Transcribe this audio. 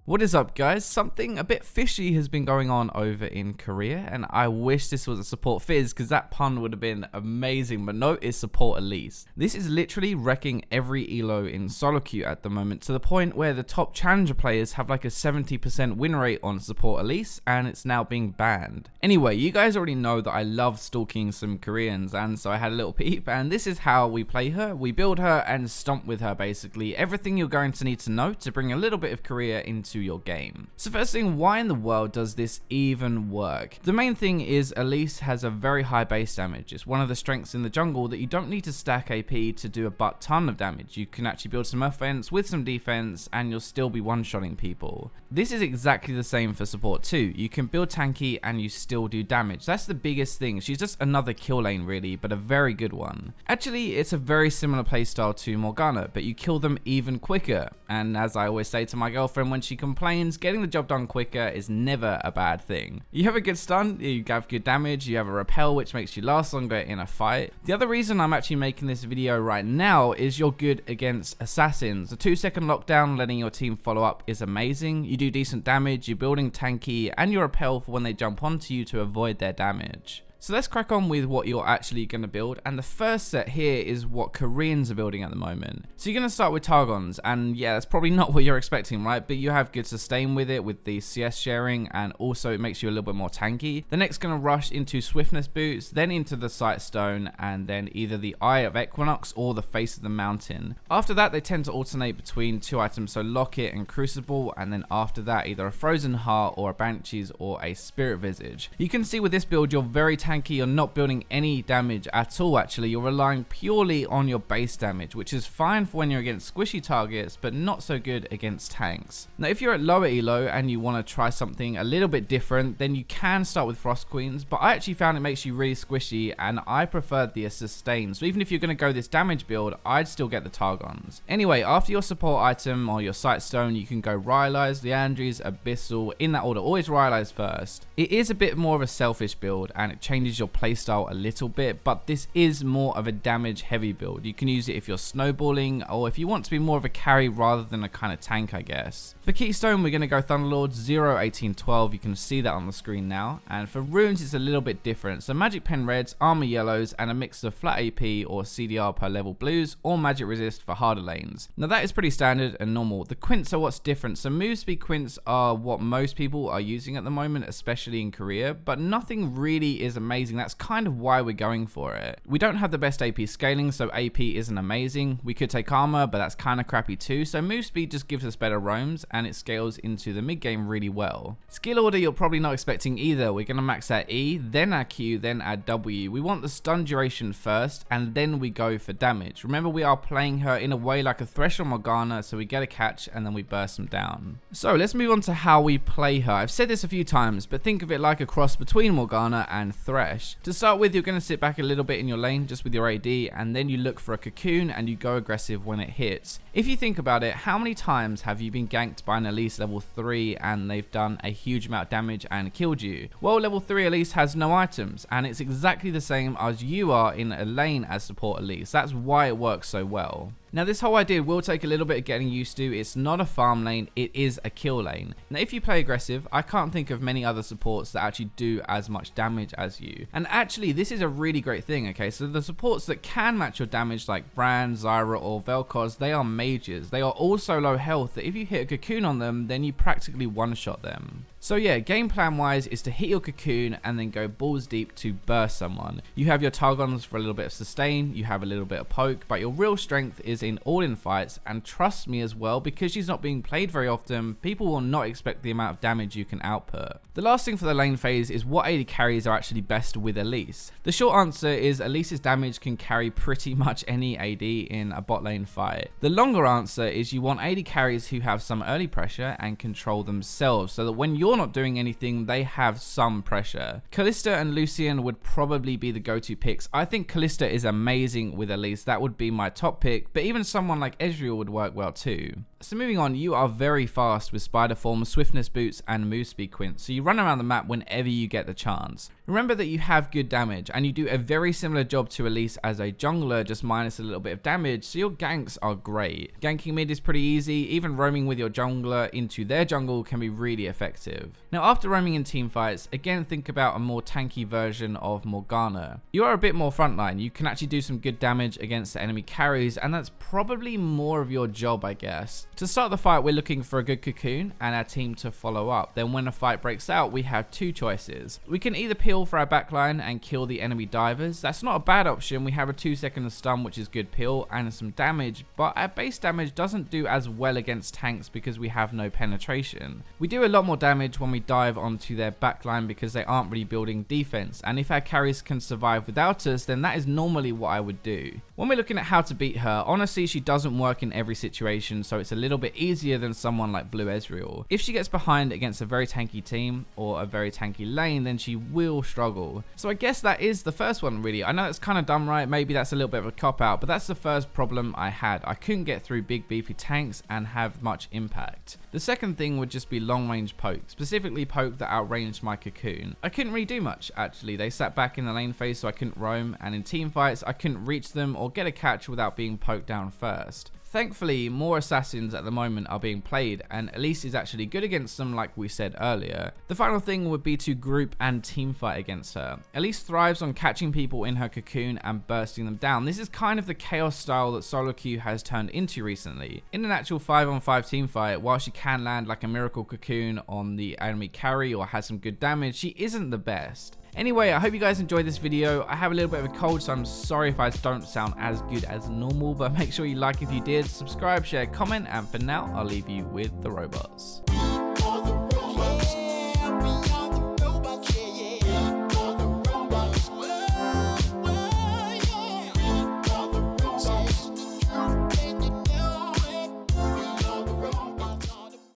What is up, guys? Something a bit fishy has been going on over in Korea, and I wish this was a support Fizz because that pun would have been amazing, but no, it's support Elise. This is literally wrecking every elo in solo queue at the moment, to the point where the top challenger players have like a 70% win rate on support Elise, and it's now being banned. Anyway, you guys already know that I love stalking some Koreans, and so I had a little peep, and this is how we play her. We build her and stomp with her, basically. Everything you're going to need to know to bring a little bit of Korea into your game. So first thing, why in the world does this even work? The main thing is Elise has a very high base damage. It's one of the strengths in the jungle that you don't need to stack AP to do a butt ton of damage. You can actually build some offense with some defense and you'll still be one-shotting people. This is exactly the same for support too. You can build tanky and you still do damage. That's the biggest thing. She's just another kill lane really, but a very good one. Actually, it's a very similar playstyle to Morgana, but you kill them even quicker. And as I always say to my girlfriend when she complains, getting the job done quicker is never a bad thing. You have a good stun, you have good damage, you have a repel which makes you last longer in a fight. The other reason I'm actually making this video right now is you're good against assassins. A 2-second lockdown letting your team follow up is amazing. You do decent damage, you're building tanky, and you repel for when they jump onto you to avoid their damage. So let's crack on with what you're actually going to build, and the first set here is what Koreans are building at the moment. So you're going to start with Targons, and yeah, that's probably not what you're expecting, right? But you have good sustain with it, with the CS sharing, and also it makes you a little bit more tanky. The next going to rush into Swiftness Boots, then into the Sight Stone, and then either the Eye of Equinox or the Face of the Mountain. After that, they tend to alternate between 2 items, so Locket and Crucible, and then after that, either a Frozen Heart or a Banshees or a Spirit Visage. You can see with this build, you're very tanky. You're not building any damage at all. Actually, you're relying purely on your base damage, which is fine for when you're against squishy targets, but not so good against tanks. Now if you're at lower elo and you want to try something a little bit different, then you can start with Frost Queens, but I actually found it makes you really squishy and I preferred the sustain. So even if you're going to go this damage build, I'd still get the Targons. Anyway, after your support item or your Sight Stone, you can go Rylai's, Leandri's, Abyssal, in that order. Always Rylai's first. It is a bit more of a selfish build and it changes your playstyle a little bit, but this is more of a damage heavy build. You can use it if you're snowballing or if you want to be more of a carry rather than a kind of tank, I guess. For Keystone, we're going to go Thunderlord 0, 18, 12. You can see that on the screen now. And for runes, it's a little bit different. So Magic Pen reds, armor yellows, and a mix of flat AP or CDR per level blues, or magic resist for harder lanes. Now that is pretty standard and normal. The quints are what's different. So move speed quints are what most people are using at the moment, especially in Korea, but nothing really is amazing. That's kind of why we're going for it. We don't have the best AP scaling, so AP isn't amazing. We could take armor, but that's kind of crappy too. So move speed just gives us better roams and it scales into the mid game really well. Skill order you're probably not expecting either. We're going to max our E, then our Q, then our W. We want the stun duration first and then we go for damage. Remember, we are playing her in a way like a Thresh or Morgana, so we get a catch and then we burst them down. So let's move on to how we play her. I've said this a few times, but think of it like a cross between Morgana and Thresh. To start with, you're going to sit back a little bit in your lane just with your AD, and then you look for a cocoon and you go aggressive when it hits. If you think about it, how many times have you been ganked by an Elise level 3 and they've done a huge amount of damage and killed you? Well, level 3 Elise has no items, and it's exactly the same as you are in a lane as support Elise. That's why it works so well. Now this whole idea will take a little bit of getting used to. It's not a farm lane, it is a kill lane. Now if you play aggressive, I can't think of many other supports that actually do as much damage as you. And actually this is a really great thing, okay? So the supports that can match your damage like Brand, Zyra or Vel'Koz, they are mages. They are all so low health that if you hit a cocoon on them, then you practically one-shot them. So yeah, game plan wise is to hit your cocoon and then go balls deep to burst someone. You have your Targons for a little bit of sustain, you have a little bit of poke, but your real strength is in all-in fights, and trust me as well, because she's not being played very often, people will not expect the amount of damage you can output. The last thing for the lane phase is what AD carries are actually best with Elise. The short answer is Elise's damage can carry pretty much any AD in a bot lane fight. The longer answer is you want AD carries who have some early pressure and control themselves, so that when you're not doing anything, they have some pressure. Kalista and Lucian would probably be the go-to picks. I think Kalista is amazing with Elise. That would be my top pick, but even someone like Ezreal would work well too. So moving on, you are very fast with spider form, swiftness boots, and move speed quint, so you run around the map whenever you get the chance. Remember that you have good damage, and you do a very similar job to Elise as a jungler, just minus a little bit of damage, so your ganks are great. Ganking mid is pretty easy, even roaming with your jungler into their jungle can be really effective. Now after roaming in team fights, again think about a more tanky version of Morgana. You are a bit more frontline, you can actually do some good damage against the enemy carries, and that's probably more of your job, I guess. To start the fight, we're looking for a good cocoon and our team to follow up. Then when a fight breaks out, we have two choices. We can either peel for our backline and kill the enemy divers. That's not a bad option. We have a 2-second stun, which is good peel and some damage, but our base damage doesn't do as well against tanks because we have no penetration. We do a lot more damage when we dive onto their backline because they aren't really building defense, and if our carries can survive without us, then that is normally what I would do. When we're looking at how to beat her, honestly she doesn't work in every situation, so it's a little bit easier than someone like Blue Ezreal. If she gets behind against a very tanky team or a very tanky lane, then she will struggle. So I guess that is the first one really. I know it's kind of dumb, right? Maybe that's a little bit of a cop out, but that's the first problem I had. I couldn't get through big beefy tanks and have much impact. The second thing would just be long range poke, specifically poke that outranged my cocoon. I couldn't really do much actually. They sat back in the lane phase so I couldn't roam, and in team fights I couldn't reach them or get a catch without being poked down first. Thankfully, more assassins at the moment are being played, and Elise is actually good against them like we said earlier. The final thing would be to group and team fight against her. Elise thrives on catching people in her cocoon and bursting them down. This is kind of the chaos style that solo queue has turned into recently. In an actual 5-on-5 team fight, while she can land like a miracle cocoon on the enemy carry or has some good damage, she isn't the best. Anyway, I hope you guys enjoyed this video. I have a little bit of a cold, so I'm sorry if I don't sound as good as normal, but make sure you like if you did, subscribe, share, comment, and for now, I'll leave you with the robots.